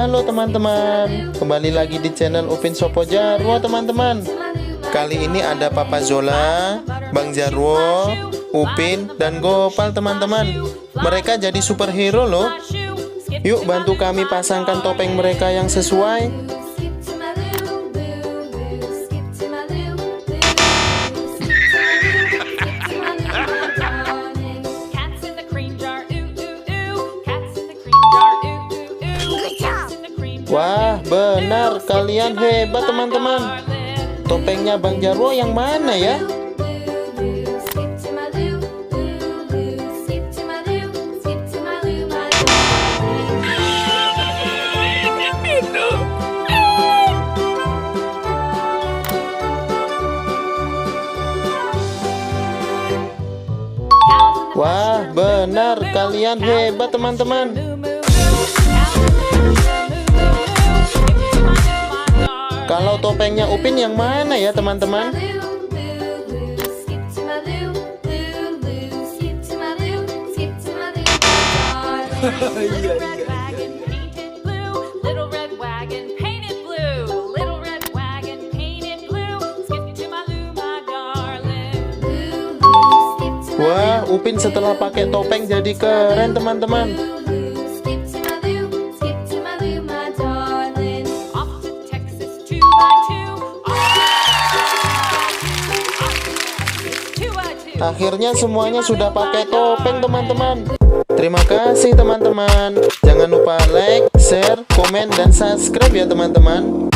Halo teman-teman, kembali lagi di channel Upin Sopo Jarwo teman-teman. Kali ini ada Papa Zola, Bang Jarwo, Upin, dan Gopal teman-teman. Mereka jadi superhero loh. Yuk bantu kami pasangkan topeng mereka yang sesuai. Wah, benar, kalian hebat teman-teman. Topengnya Bang Jarwo yang mana ya? Wah, benar, kalian hebat teman-teman. Kalau topengnya Upin yang mana ya teman-teman? Wah, Upin setelah pakai topeng jadi keren teman-teman. Akhirnya semuanya sudah pakai topeng teman-teman. Terima kasih teman-teman. Jangan lupa like, share, komen, dan subscribe ya teman-teman.